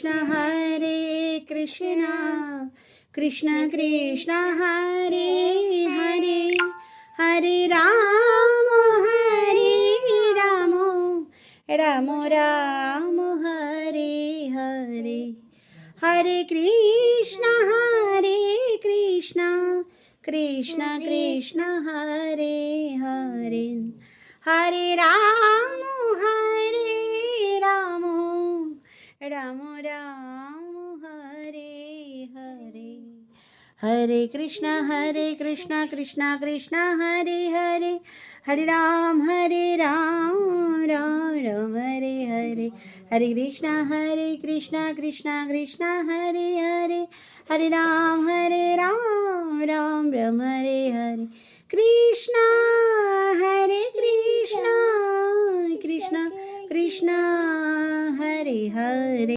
Hare Krishna Krishna Krishna Hare Hare Hare Ram Ram Ram Hare Hare Hare Krishna Krishna Krishna Hare Hare Hare Ram Ram Ram Hare Hare Hare Krishna Krishna Krishna Hare Hare Hare Ram Ram Ram Hare Hare Hare Krishna Krishna Krishna Hare Hare Hare Ram Ram Ram Hare Hare Krishna Krishna Krishna Hare Hare.